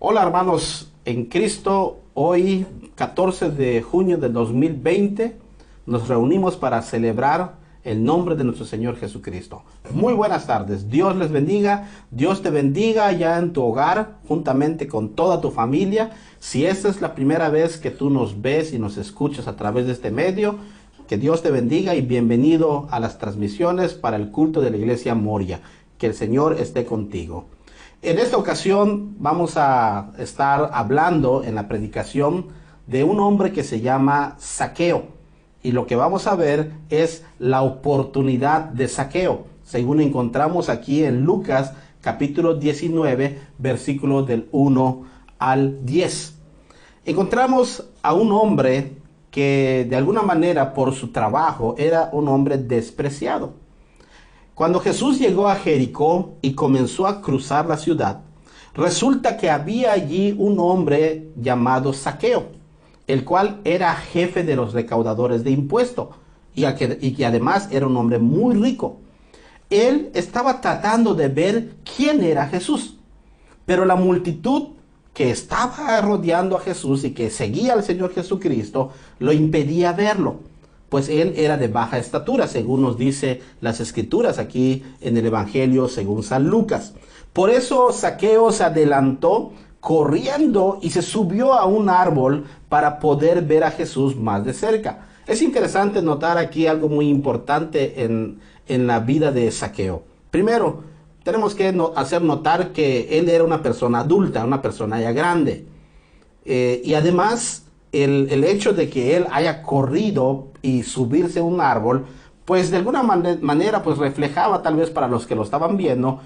Hola hermanos en Cristo, hoy 14 de junio del 2020 nos reunimos para celebrar el nombre de nuestro Señor Jesucristo. Muy buenas tardes, Dios les bendiga, Dios te bendiga ya en tu hogar juntamente con toda tu familia. Si esta es la primera vez que tú nos ves y nos escuchas a través de este medio, que Dios te bendiga y bienvenido a las transmisiones para el culto de la Iglesia Moria. Que el Señor esté contigo. En esta ocasión vamos a estar hablando en la predicación de un hombre que se llama Zaqueo. Y lo que vamos a ver es la oportunidad de Zaqueo, según encontramos aquí en Lucas capítulo 19, versículos del 1 al 10. Encontramos a un hombre que de alguna manera por su trabajo era un hombre despreciado. Cuando Jesús llegó a Jericó y comenzó a cruzar la ciudad, resulta que había allí un hombre llamado Zaqueo, el cual era jefe de los recaudadores de impuestos y que además era un hombre muy rico. Él estaba tratando de ver quién era Jesús, pero la multitud que estaba rodeando a Jesús y que seguía al Señor Jesucristo lo impedía verlo. Pues él era de baja estatura, según nos dice las escrituras aquí en el Evangelio según San Lucas. Por eso Zaqueo se adelantó corriendo y se subió a un árbol para poder ver a Jesús más de cerca. Es interesante notar aquí algo muy importante en la vida de Zaqueo. Primero, tenemos que hacer notar que él era una persona adulta, una persona ya grande. Y además, el hecho de que él haya corrido y subirse a un árbol, pues de alguna manera pues reflejaba tal vez para los que lo estaban viendo,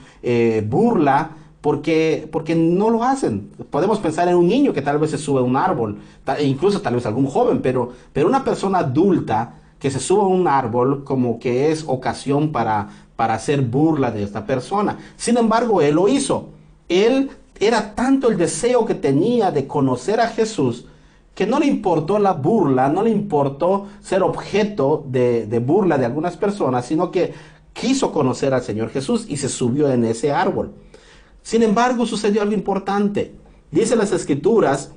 burla, porque no lo hacen. Podemos pensar en un niño que tal vez se sube a un árbol, incluso tal vez algún joven, pero una persona adulta que se suba a un árbol como que es ocasión para hacer burla de esta persona. Sin embargo, él lo hizo. Él era tanto el deseo que tenía de conocer a Jesús, que no le importó la burla, no le importó ser objeto de burla de algunas personas, sino que quiso conocer al Señor Jesús y se subió en ese árbol. Sin embargo, sucedió algo importante. Dice las Escrituras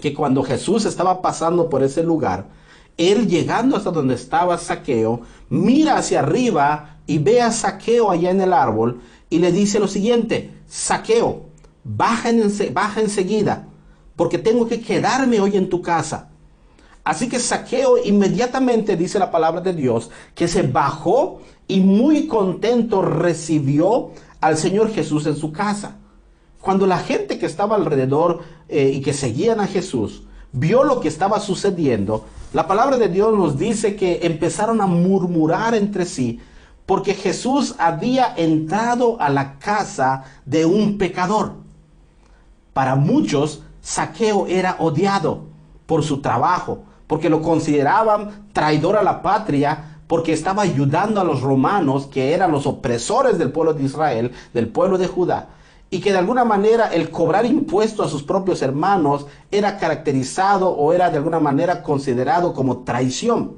que cuando Jesús estaba pasando por ese lugar, él llegando hasta donde estaba Zaqueo, mira hacia arriba y ve a Zaqueo allá en el árbol y le dice lo siguiente: Zaqueo, baja enseguida, porque tengo que quedarme hoy en tu casa. Así que Zaqueo inmediatamente, dice la palabra de Dios, que se bajó y muy contento recibió al Señor Jesús en su casa. Cuando la gente que estaba alrededor y que seguían a Jesús vio lo que estaba sucediendo, la palabra de Dios nos dice que empezaron a murmurar entre sí, porque Jesús había entrado a la casa de un pecador. Para muchos, Zaqueo era odiado por su trabajo, porque lo consideraban traidor a la patria, porque estaba ayudando a los romanos, que eran los opresores del pueblo de Israel, del pueblo de Judá, y que de alguna manera el cobrar impuestos a sus propios hermanos era caracterizado o era de alguna manera considerado como traición.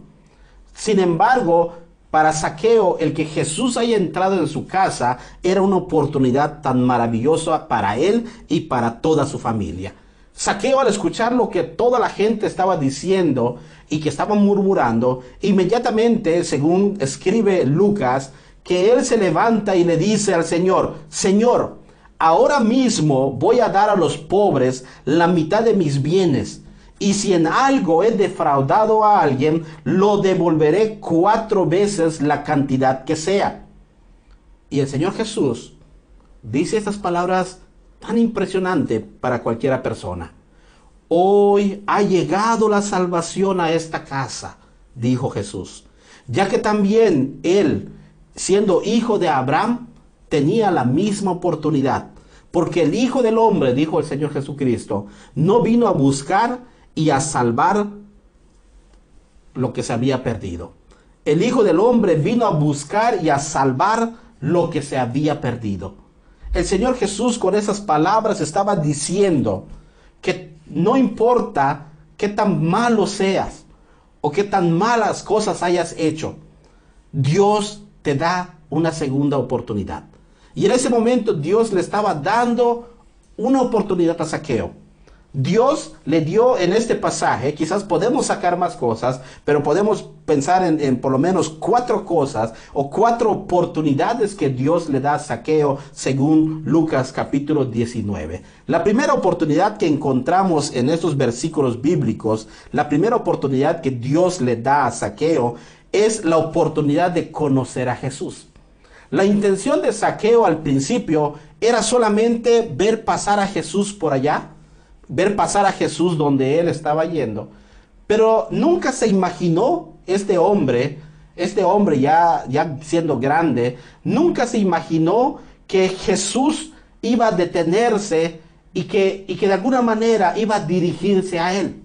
Sin embargo, para Zaqueo, el que Jesús haya entrado en su casa era una oportunidad tan maravillosa para él y para toda su familia. Zaqueo, al escuchar lo que toda la gente estaba diciendo y que estaban murmurando, inmediatamente, según escribe Lucas, que él se levanta y le dice al Señor: Señor, ahora mismo voy a dar a los pobres la mitad de mis bienes, y si en algo he defraudado a alguien, lo devolveré 4 veces la cantidad que sea. Y el Señor Jesús dice estas palabras tan impresionante para cualquiera persona. Hoy ha llegado la salvación a esta casa, dijo Jesús, ya que también él, siendo hijo de Abraham, tenía la misma oportunidad, porque el Hijo del Hombre, dijo el Señor Jesucristo, no vino a buscar y a salvar lo que se había perdido. El Hijo del Hombre vino a buscar y a salvar lo que se había perdido. El Señor Jesús con esas palabras estaba diciendo que no importa qué tan malo seas o qué tan malas cosas hayas hecho, Dios te da una segunda oportunidad. Y en ese momento Dios le estaba dando una oportunidad a Zaqueo. Dios le dio en este pasaje, quizás podemos sacar más cosas, pero podemos pensar en por lo menos 4 cosas o 4 oportunidades que Dios le da a Zaqueo según Lucas capítulo 19. La primera oportunidad que encontramos en estos versículos bíblicos, la primera oportunidad que Dios le da a Zaqueo es la oportunidad de conocer a Jesús. La intención de Zaqueo al principio era solamente ver pasar a Jesús por allá, ver pasar a Jesús donde él estaba yendo. Pero nunca se imaginó este hombre ya siendo grande, nunca se imaginó que Jesús iba a detenerse y que de alguna manera iba a dirigirse a él.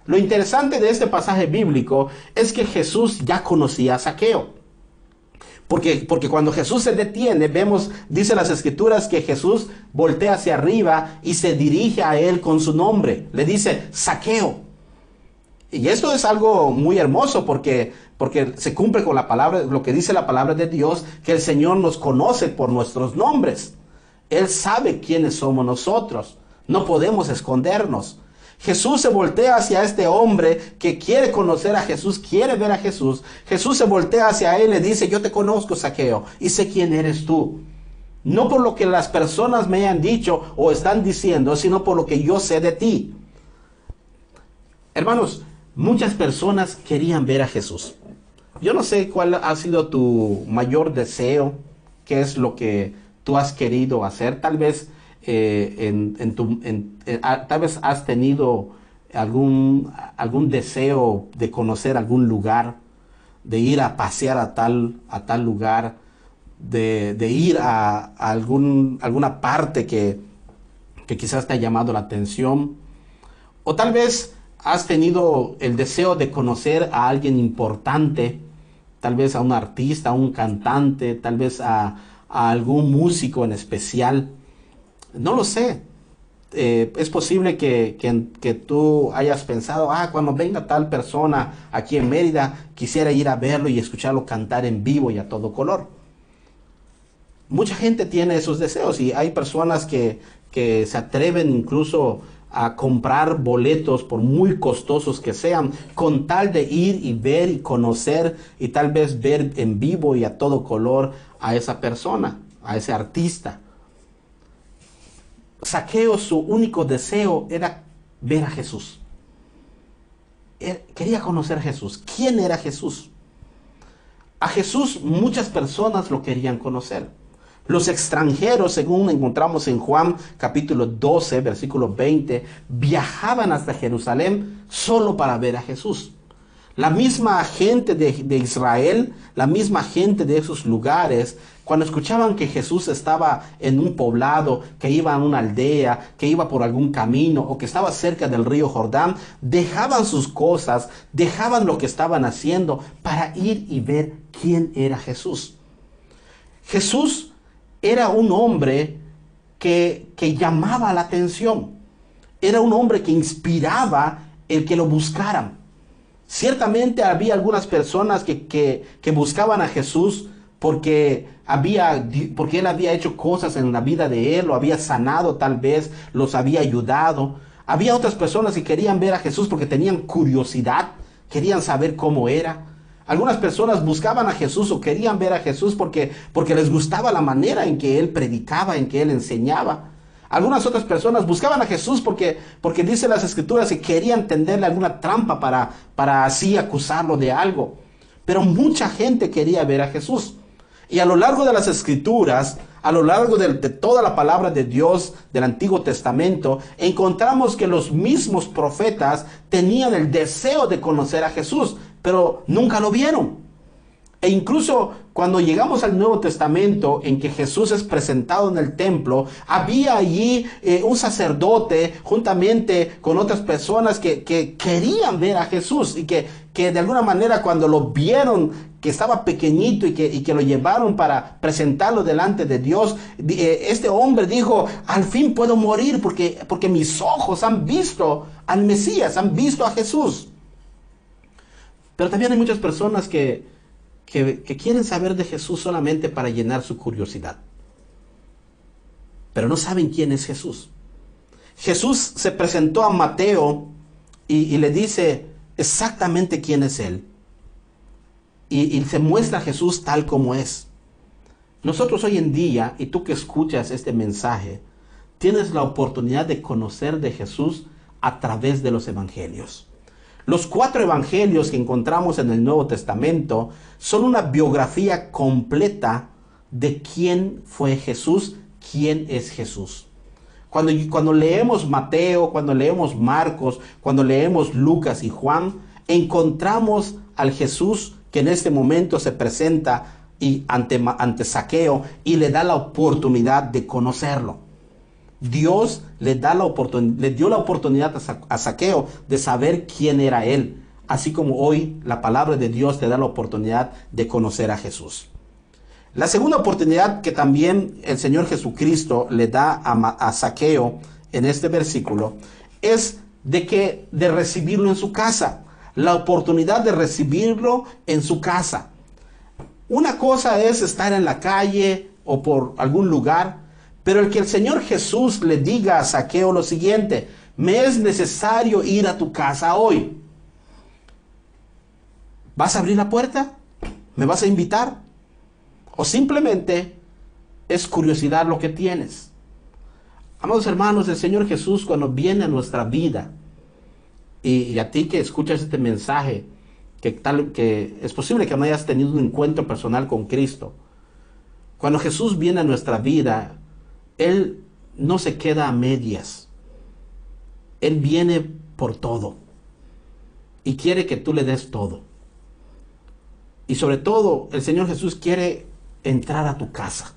Lo interesante de este pasaje bíblico es que Jesús ya conocía a Zaqueo. Porque cuando Jesús se detiene, vemos, dice las escrituras, que Jesús voltea hacia arriba y se dirige a él con su nombre. Le dice, Zaqueo. Y esto es algo muy hermoso porque se cumple con la palabra, lo que dice la palabra de Dios, que el Señor nos conoce por nuestros nombres. Él sabe quiénes somos nosotros. No podemos escondernos. Jesús se voltea hacia este hombre que quiere conocer a Jesús, quiere ver a Jesús. Jesús se voltea hacia él y le dice, yo te conozco, Zaqueo, y sé quién eres tú. No por lo que las personas me hayan dicho o están diciendo, sino por lo que yo sé de ti. Hermanos, muchas personas querían ver a Jesús. Yo no sé cuál ha sido tu mayor deseo, qué es lo que tú has querido hacer. Tal vez tal vez has tenido algún deseo de conocer algún lugar, de ir a pasear a tal lugar, de ir a alguna parte que quizás te ha llamado la atención. O tal vez has tenido el deseo de conocer a alguien importante, tal vez a un artista, a un cantante, tal vez a algún músico en especial. No lo sé. Es posible que tú hayas pensado, cuando venga tal persona aquí en Mérida, quisiera ir a verlo y escucharlo cantar en vivo y a todo color. Mucha gente tiene esos deseos y hay personas que se atreven incluso a comprar boletos por muy costosos que sean, con tal de ir y ver y conocer y tal vez ver en vivo y a todo color a esa persona, a ese artista. Zaqueo, su único deseo era ver a Jesús. Quería conocer a Jesús. ¿Quién era Jesús? A Jesús muchas personas lo querían conocer. Los extranjeros, según encontramos en Juan capítulo 12, versículo 20, viajaban hasta Jerusalén solo para ver a Jesús. La misma gente de Israel, la misma gente de esos lugares, cuando escuchaban que Jesús estaba en un poblado, que iba a una aldea, que iba por algún camino o que estaba cerca del río Jordán, dejaban sus cosas, dejaban lo que estaban haciendo para ir y ver quién era Jesús. Jesús era un hombre que llamaba la atención. Era un hombre que inspiraba el que lo buscaran. Ciertamente había algunas personas que buscaban a Jesús porque él había hecho cosas en la vida de él, lo había sanado tal vez, los había ayudado. Había otras personas que querían ver a Jesús porque tenían curiosidad, querían saber cómo era. Algunas personas buscaban a Jesús o querían ver a Jesús porque les gustaba la manera en que él predicaba, en que él enseñaba. Algunas otras personas buscaban a Jesús porque dice las escrituras que querían tenderle alguna trampa para así acusarlo de algo. Pero mucha gente quería ver a Jesús. Y a lo largo de las escrituras, a lo largo de toda la palabra de Dios del Antiguo Testamento, encontramos que los mismos profetas tenían el deseo de conocer a Jesús, pero nunca lo vieron. E incluso cuando llegamos al Nuevo Testamento, en que Jesús es presentado en el templo, había allí un sacerdote juntamente con otras personas que querían ver a Jesús y que de alguna manera cuando lo vieron que estaba pequeñito y que lo llevaron para presentarlo delante de Dios, este hombre dijo, al fin puedo morir porque mis ojos han visto al Mesías, han visto a Jesús. Pero también hay muchas personas que quieren saber de Jesús solamente para llenar su curiosidad. pero no saben quién es Jesús. Jesús se presentó a Mateo y le dice exactamente quién es él. Y se muestra a Jesús tal como es. Nosotros hoy en día, y tú que escuchas este mensaje, tienes la oportunidad de conocer de Jesús a través de los evangelios. Los 4 evangelios que encontramos en el Nuevo Testamento son una biografía completa de quién fue Jesús, quién es Jesús. Cuando leemos Mateo, cuando leemos Marcos, cuando leemos Lucas y Juan, encontramos al Jesús que en este momento se presenta ante Zaqueo y le da la oportunidad de conocerlo. Dios le dio la oportunidad a Zaqueo de saber quién era él, así como hoy la palabra de Dios te da la oportunidad de conocer a Jesús. La segunda oportunidad que también el Señor Jesucristo le da a Zaqueo en este versículo es de recibirlo en su casa. La oportunidad de recibirlo en su casa. Una cosa es estar en la calle o por algún lugar, pero el que el Señor Jesús le diga a Zaqueo lo siguiente: me es necesario ir a tu casa hoy. ¿Vas a abrir la puerta? ¿Me vas a invitar? ¿O simplemente es curiosidad lo que tienes? Amados hermanos, el Señor Jesús cuando viene a nuestra vida, y a ti que escuchas este mensaje, que es posible que no hayas tenido un encuentro personal con Cristo, cuando Jesús viene a nuestra vida, Él no se queda a medias. Él viene por todo y quiere que tú le des todo. Y sobre todo, el Señor Jesús quiere entrar a tu casa.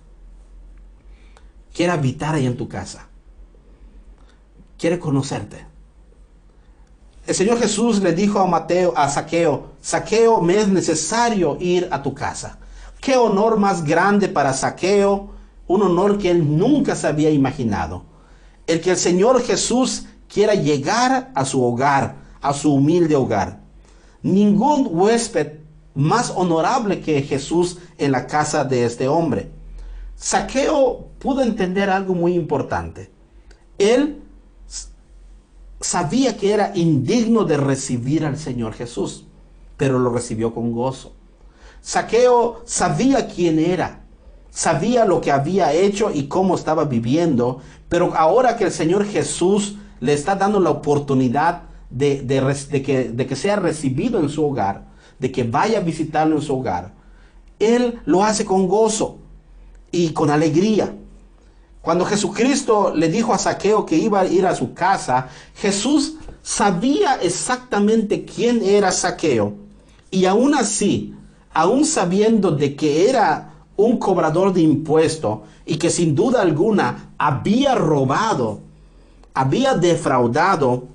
Quiere habitar ahí en tu casa. Quiere conocerte. El Señor Jesús le dijo a Zaqueo: Zaqueo, me es necesario ir a tu casa. Qué honor más grande para Zaqueo, un honor que él nunca se había imaginado. El que el Señor Jesús quiera llegar a su hogar, a su humilde hogar. Ningún huésped más honorable que Jesús en la casa de este hombre. Zaqueo pudo entender algo muy importante. Él sabía que era indigno de recibir al Señor Jesús, pero lo recibió con gozo. Zaqueo sabía quién era, sabía lo que había hecho y cómo estaba viviendo, pero ahora que el Señor Jesús le está dando la oportunidad de que sea recibido en su hogar, de que vaya a visitarlo en su hogar, él lo hace con gozo y con alegría. Cuando Jesucristo le dijo a Zaqueo que iba a ir a su casa, Jesús sabía exactamente quién era Zaqueo. Y aún así, aún sabiendo de que era un cobrador de impuestos y que sin duda alguna había robado, había defraudado,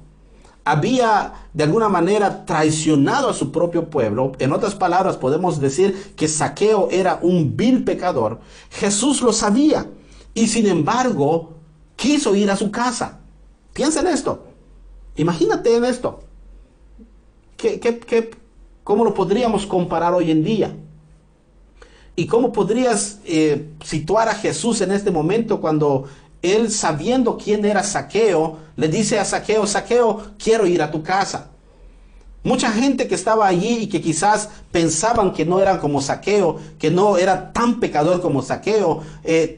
había de alguna manera traicionado a su propio pueblo, en otras palabras podemos decir que Zaqueo era un vil pecador, Jesús lo sabía. Y sin embargo, quiso ir a su casa. Piensa en esto. Imagínate en esto. ¿Cómo lo podríamos comparar hoy en día? ¿Y cómo podrías situar a Jesús en este momento cuando él, sabiendo quién era Zaqueo, le dice a Zaqueo: Zaqueo, quiero ir a tu casa? Mucha gente que estaba allí y que quizás pensaban que no eran como Zaqueo, que no era tan pecador como Zaqueo,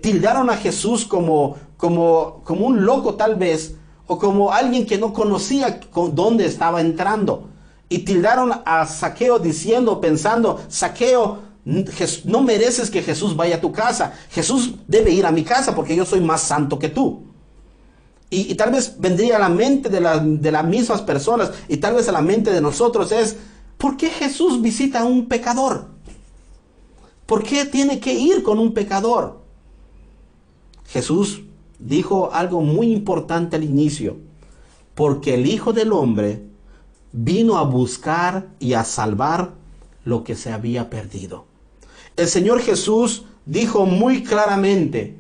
tildaron a Jesús como un loco tal vez, o como alguien que no conocía dónde estaba entrando. Y tildaron a Zaqueo pensando: Zaqueo, no mereces que Jesús vaya a tu casa. Jesús debe ir a mi casa porque yo soy más santo que tú. Y tal vez vendría a la mente de las mismas personas y tal vez a la mente de nosotros es: ¿por qué Jesús visita a un pecador? ¿Por qué tiene que ir con un pecador? Jesús dijo algo muy importante al inicio: porque el Hijo del Hombre vino a buscar y a salvar lo que se había perdido. El Señor Jesús dijo muy claramente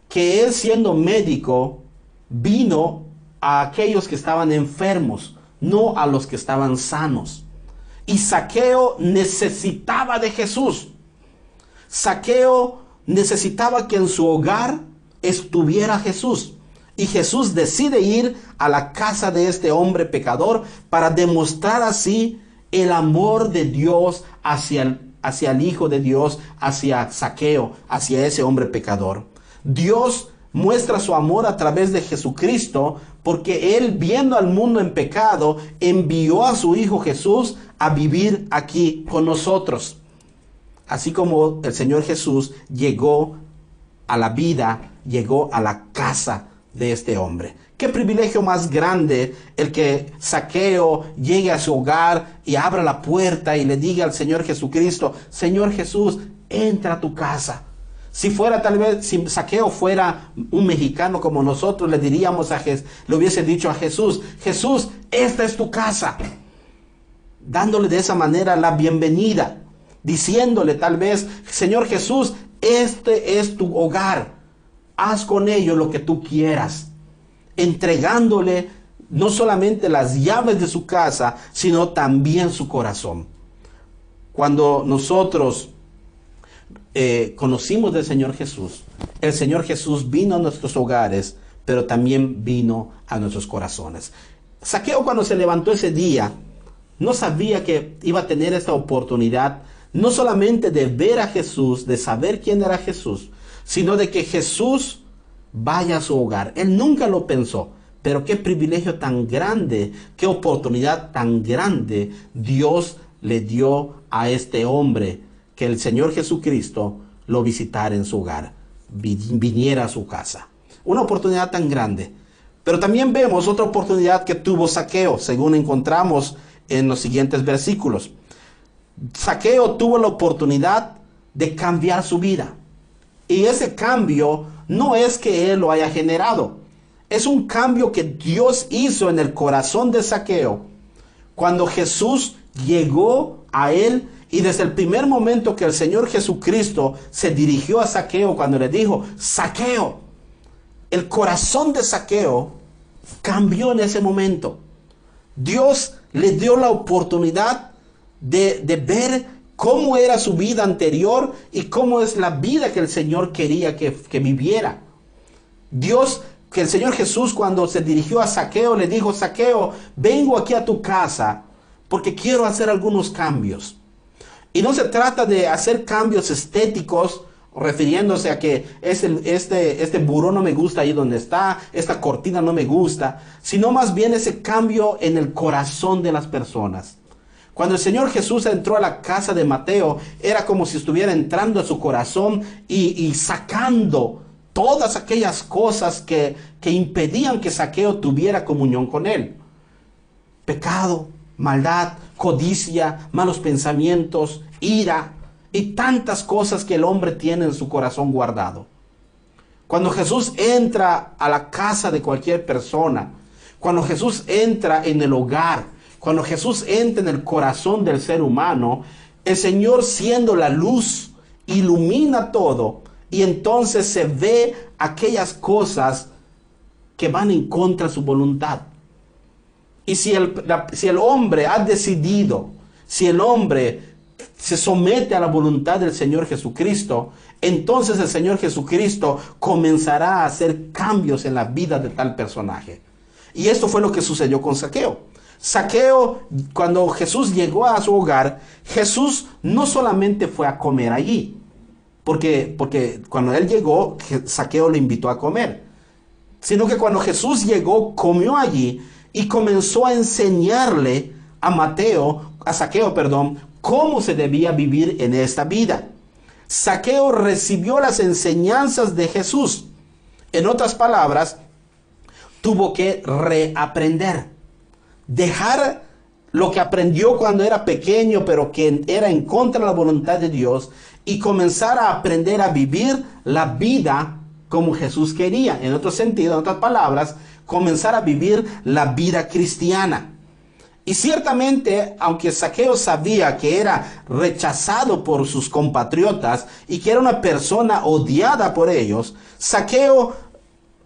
que Él, siendo médico, vino a aquellos que estaban enfermos, no a los que estaban sanos. Y Zaqueo necesitaba de Jesús. Zaqueo necesitaba que en su hogar estuviera Jesús. Y Jesús decide ir a la casa de este hombre pecador para demostrar así el amor de Dios hacia el Hijo de Dios, hacia Zaqueo, hacia ese hombre pecador. Dios muestra su amor a través de Jesucristo porque Él, viendo al mundo en pecado, envió a su Hijo Jesús a vivir aquí con nosotros. Así como el Señor Jesús llegó a la vida, llegó a la casa de este hombre. Qué privilegio más grande el que Zaqueo llegue a su hogar y abra la puerta y le diga al Señor Jesucristo: Señor Jesús, entra a tu casa. Si Zaqueo fuera un mexicano como nosotros, le hubiese dicho a Jesús: Jesús, esta es tu casa, dándole de esa manera la bienvenida, diciéndole tal vez: Señor Jesús, este es tu hogar, haz con ello lo que tú quieras, entregándole no solamente las llaves de su casa, sino también su corazón. Cuando nosotros conocimos del Señor Jesús, el Señor Jesús vino a nuestros hogares, pero también vino a nuestros corazones. Zaqueo, cuando se levantó ese día, no sabía que iba a tener esta oportunidad, no solamente de ver a Jesús, de saber quién era Jesús, sino de que Jesús vaya a su hogar. Él nunca lo pensó, pero qué privilegio tan grande, qué oportunidad tan grande Dios le dio a este hombre, que el Señor Jesucristo lo visitara en su hogar, viniera a su casa. Una oportunidad tan grande. Pero también vemos otra oportunidad que tuvo Zaqueo, según encontramos en los siguientes versículos. Zaqueo tuvo la oportunidad de cambiar su vida. Y ese cambio no es que él lo haya generado. Es un cambio que Dios hizo en el corazón de Zaqueo cuando Jesús llegó a él. Y desde el primer momento que el Señor Jesucristo se dirigió a Zaqueo, cuando le dijo: Zaqueo, el corazón de Zaqueo cambió en ese momento. Dios le dio la oportunidad de ver cómo era su vida anterior y cómo es la vida que el Señor quería que viviera. Que el Señor Jesús, cuando se dirigió a Zaqueo, le dijo: Zaqueo, vengo aquí a tu casa porque quiero hacer algunos cambios. Y no se trata de hacer cambios estéticos, refiriéndose a que este buró no me gusta ahí donde está, esta cortina no me gusta, sino más bien ese cambio en el corazón de las personas. Cuando el Señor Jesús entró a la casa de Mateo, era como si estuviera entrando a su corazón y sacando todas aquellas cosas que impedían que Zaqueo tuviera comunión con él. Pecado, maldad, codicia, malos pensamientos, ira y tantas cosas que el hombre tiene en su corazón guardado. Cuando Jesús entra a la casa de cualquier persona, cuando Jesús entra en el hogar, cuando Jesús entra en el corazón del ser humano, el Señor, siendo la luz, ilumina todo y entonces se ve aquellas cosas que van en contra de su voluntad. Y si el hombre ha decidido, si el hombre se somete a la voluntad del Señor Jesucristo, entonces el Señor Jesucristo comenzará a hacer cambios en la vida de tal personaje. Y esto fue lo que sucedió con Zaqueo. Zaqueo, cuando Jesús llegó a su hogar, Jesús no solamente fue a comer allí, porque cuando él llegó, Zaqueo le invitó a comer, sino que cuando Jesús llegó, comió allí y comenzó a enseñarle a Zaqueo, cómo se debía vivir en esta vida. Zaqueo recibió las enseñanzas de Jesús. En otras palabras, tuvo que reaprender, dejar lo que aprendió cuando era pequeño, pero que era en contra de la voluntad de Dios, y comenzar a aprender a vivir la vida como Jesús quería. En otro sentido, en otras palabras, comenzar a vivir la vida cristiana. Y ciertamente, aunque Zaqueo sabía que era rechazado por sus compatriotas y que era una persona odiada por ellos, Zaqueo,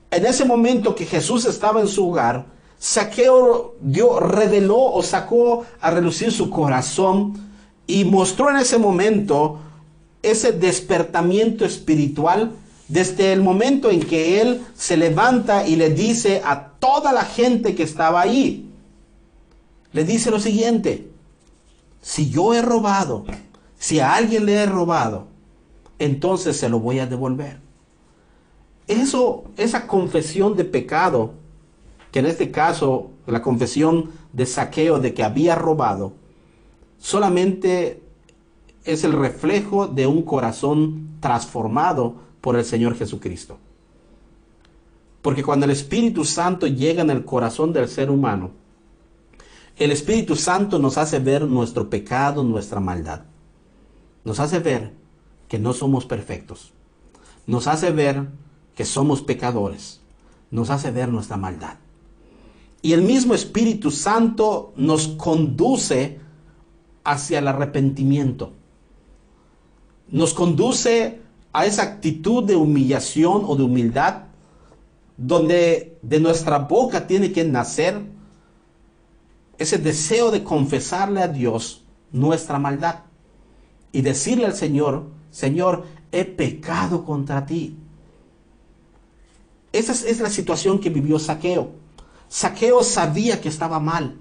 en ese momento que Jesús estaba en su hogar, Zaqueo reveló o sacó a relucir su corazón y mostró en ese momento ese despertamiento espiritual Desde el momento en que él se levanta y le dice a toda la gente que estaba ahí, le dice lo siguiente: si yo he robado, si a alguien le he robado, entonces se lo voy a devolver. Esa confesión de pecado, que en este caso la confesión de Zaqueo de que había robado, solamente es el reflejo de un corazón transformado por el Señor Jesucristo. Porque cuando el Espíritu Santo llega en el corazón del ser humano, el Espíritu Santo nos hace ver nuestro pecado, nuestra maldad. Nos hace ver que no somos perfectos. Nos hace ver que somos pecadores. Nos hace ver nuestra maldad. Y el mismo Espíritu Santo nos conduce hacia el arrepentimiento. Nos conduce a esa actitud de humillación o de humildad, donde de nuestra boca tiene que nacer ese deseo de confesarle a Dios nuestra maldad y decirle al Señor: Señor, he pecado contra ti. Esa es la situación que vivió Zaqueo. Zaqueo sabía que estaba mal.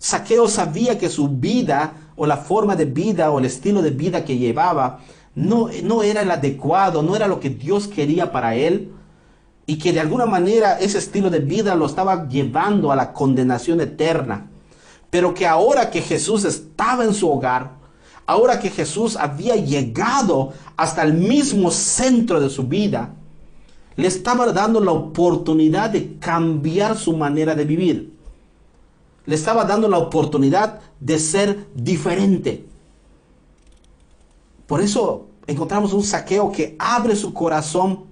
Zaqueo sabía que su vida o la forma de vida o el estilo de vida que llevaba no era el adecuado, no era lo que Dios quería para él, y que de alguna manera ese estilo de vida lo estaba llevando a la condenación eterna. Pero que ahora que Jesús estaba en su hogar, ahora que Jesús había llegado hasta el mismo centro de su vida, le estaba dando la oportunidad de cambiar su manera de vivir. Le estaba dando la oportunidad de ser diferente. Por eso encontramos un Zaqueo que abre su corazón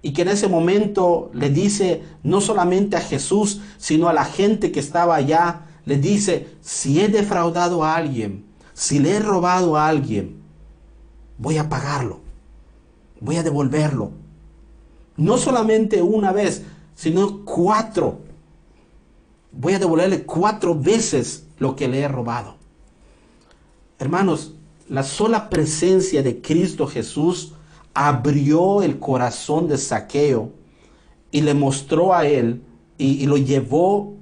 y que en ese momento le dice no solamente a Jesús, sino a la gente que estaba allá, le dice: si he defraudado a alguien, si le he robado a alguien, voy a pagarlo, voy a devolverlo. No solamente una vez, sino 4. Voy a devolverle 4 veces lo que le he robado. Hermanos, la sola presencia de Cristo Jesús abrió el corazón de Zaqueo y le mostró a él y lo llevó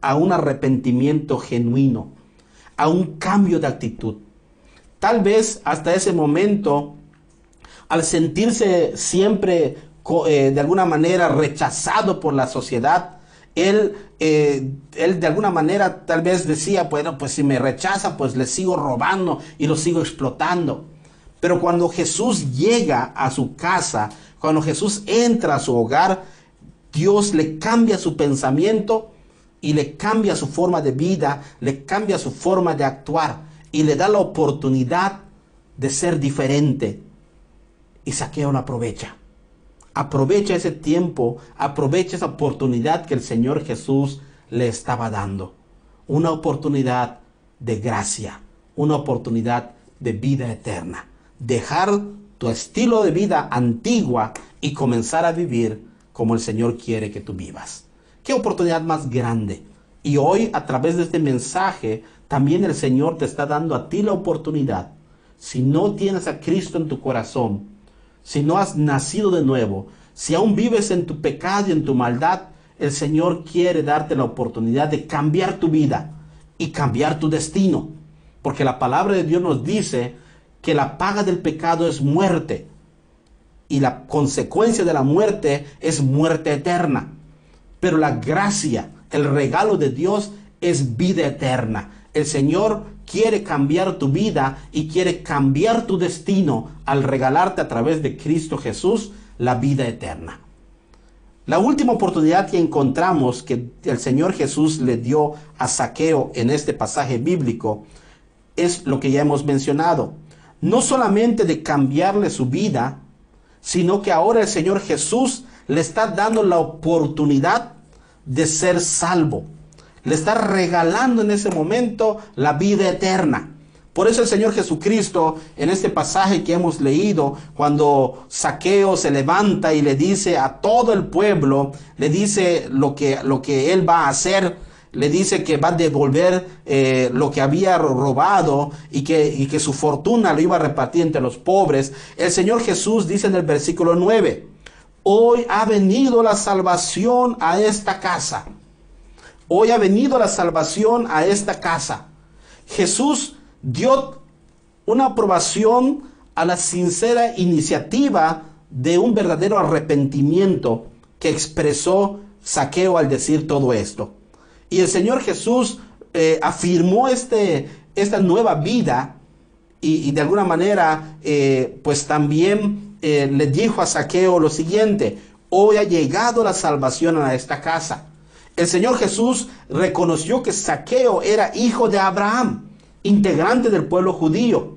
a un arrepentimiento genuino, a un cambio de actitud. Tal vez hasta ese momento, al sentirse siempre de alguna manera rechazado por la sociedad, él de alguna manera tal vez decía: bueno, pues si me rechaza, pues le sigo robando y lo sigo explotando. Pero cuando Jesús llega a su casa, cuando Jesús entra a su hogar, Dios le cambia su pensamiento y le cambia su forma de vida, le cambia su forma de actuar y le da la oportunidad de ser diferente. Y Zaqueo lo aprovecha. Aprovecha ese tiempo, aprovecha esa oportunidad que el Señor Jesús le estaba dando. Una oportunidad de gracia, una oportunidad de vida eterna. Dejar tu estilo de vida antigua y comenzar a vivir como el Señor quiere que tú vivas. Qué oportunidad más grande. Y hoy, a través de este mensaje, también el Señor te está dando a ti la oportunidad. Si no tienes a Cristo en tu corazón, si no has nacido de nuevo, si aún vives en tu pecado y en tu maldad, el Señor quiere darte la oportunidad de cambiar tu vida y cambiar tu destino. Porque la palabra de Dios nos dice que la paga del pecado es muerte. Y la consecuencia de la muerte es muerte eterna. Pero la gracia, el regalo de Dios es vida eterna. El Señor quiere cambiar tu vida y quiere cambiar tu destino al regalarte a través de Cristo Jesús la vida eterna. La última oportunidad que encontramos que el Señor Jesús le dio a Zaqueo en este pasaje bíblico es lo que ya hemos mencionado. No solamente de cambiarle su vida, sino que ahora el Señor Jesús le está dando la oportunidad de ser salvo. Le está regalando en ese momento la vida eterna. Por eso el Señor Jesucristo, en este pasaje que hemos leído, cuando Zaqueo se levanta y le dice a todo el pueblo, le dice lo que él va a hacer, le dice que va a devolver lo que había robado y que su fortuna lo iba a repartir entre los pobres. El Señor Jesús dice en el versículo 9, hoy ha venido la salvación a esta casa. Hoy ha venido la salvación a esta casa. Jesús dio una aprobación a la sincera iniciativa de un verdadero arrepentimiento que expresó Zaqueo al decir todo esto. Y el Señor Jesús afirmó esta nueva vida y de alguna manera pues también le dijo a Zaqueo lo siguiente: hoy ha llegado la salvación a esta casa. El Señor Jesús reconoció que Zaqueo era hijo de Abraham, integrante del pueblo judío,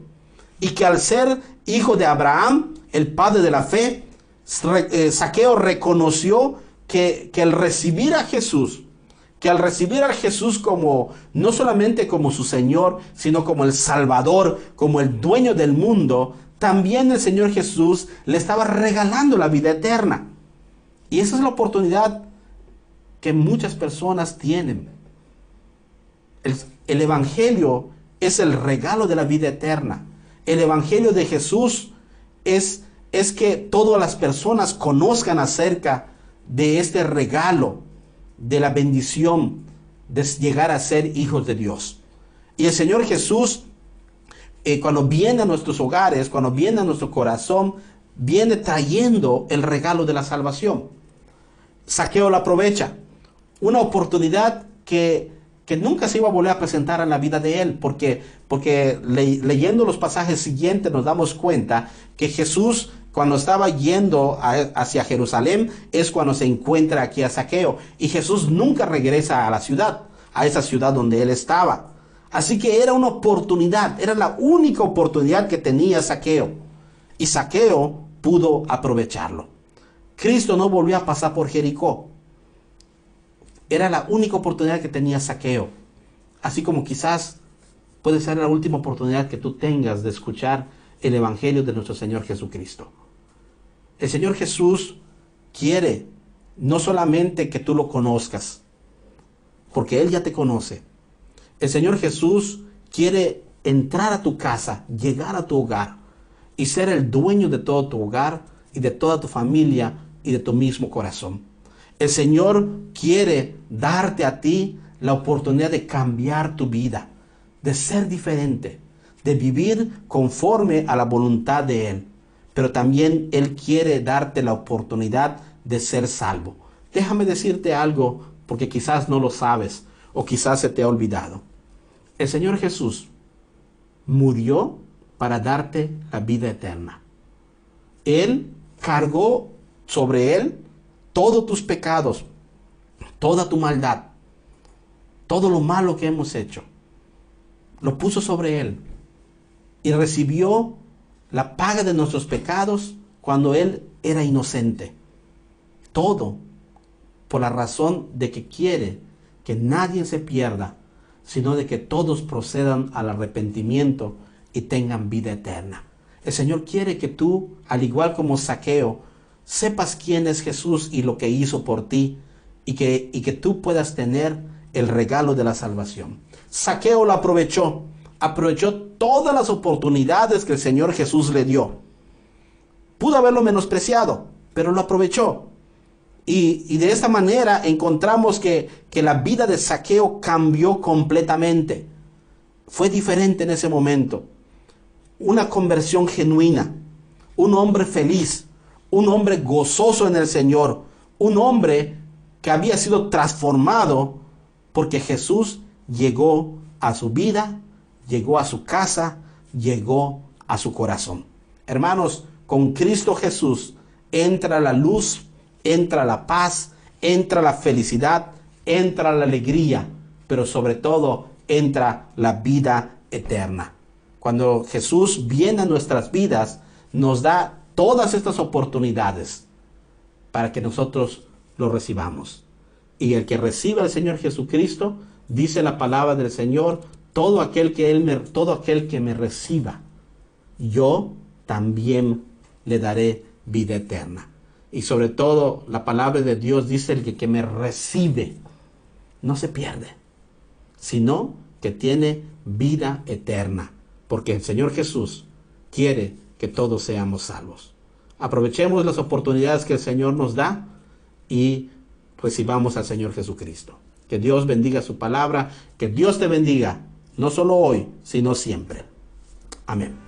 y que al ser hijo de Abraham, el padre de la fe, Zaqueo reconoció que al recibir a Jesús, como no solamente como su Señor, sino como el Salvador, como el dueño del mundo, también el Señor Jesús le estaba regalando la vida eterna. Y esa es la oportunidad que muchas personas tienen. El Evangelio es el regalo de la vida eterna. El Evangelio de Jesús es que todas las personas conozcan acerca de este regalo, de la bendición de llegar a ser hijos de Dios. Y el Señor Jesús, cuando viene a nuestros hogares, cuando viene a nuestro corazón, viene trayendo el regalo de la salvación. Zaqueo lo aprovecha. Una oportunidad que nunca se iba a volver a presentar en la vida de él, porque leyendo los pasajes siguientes nos damos cuenta que Jesús, cuando estaba yendo hacia Jerusalén, es cuando se encuentra aquí a Zaqueo. Y Jesús nunca regresa a la ciudad, a esa ciudad donde él estaba. Así que era una oportunidad, era la única oportunidad que tenía Zaqueo. Y Zaqueo pudo aprovecharlo. Cristo no volvió a pasar por Jericó. Era la única oportunidad que tenía Zaqueo. Así como quizás puede ser la última oportunidad que tú tengas de escuchar el Evangelio de nuestro Señor Jesucristo. El Señor Jesús quiere no solamente que tú lo conozcas, porque Él ya te conoce. El Señor Jesús quiere entrar a tu casa, llegar a tu hogar y ser el dueño de todo tu hogar y de toda tu familia y de tu mismo corazón. El Señor quiere darte a ti la oportunidad de cambiar tu vida, de ser diferente, de vivir conforme a la voluntad de Él. Pero también Él quiere darte la oportunidad de ser salvo. Déjame decirte algo, porque quizás no lo sabes o quizás se te ha olvidado. El Señor Jesús murió para darte la vida eterna. Él cargó sobre Él todos tus pecados, toda tu maldad, todo lo malo que hemos hecho. Lo puso sobre Él y recibió la paga de nuestros pecados cuando Él era inocente. Todo por la razón de que quiere que nadie se pierda, sino de que todos procedan al arrepentimiento y tengan vida eterna. El Señor quiere que tú, al igual como Zaqueo, sepas quién es Jesús y lo que hizo por ti, y que tú puedas tener el regalo de la salvación. Zaqueo lo aprovechó todas las oportunidades que el Señor Jesús le dio. Pudo haberlo menospreciado, pero lo aprovechó. Y de esta manera encontramos que la vida de Zaqueo cambió completamente. Fue diferente en ese momento. Una conversión genuina, un hombre feliz, un hombre gozoso en el Señor, un hombre que había sido transformado porque Jesús llegó a su vida, llegó a su casa, llegó a su corazón. Hermanos, con Cristo Jesús entra la luz, entra la paz, entra la felicidad, entra la alegría, pero sobre todo entra la vida eterna. Cuando Jesús viene a nuestras vidas, nos da todas estas oportunidades para que nosotros lo recibamos. Y el que reciba al Señor Jesucristo, dice la palabra del Señor, todo aquel que me reciba, yo también le daré vida eterna. Y sobre todo, la palabra de Dios dice, el que me recibe no se pierde, sino que tiene vida eterna, porque el Señor Jesús quiere que todos seamos salvos. Aprovechemos las oportunidades que el Señor nos da y recibamos al Señor Jesucristo. Que Dios bendiga su palabra, que Dios te bendiga, no solo hoy, sino siempre. Amén.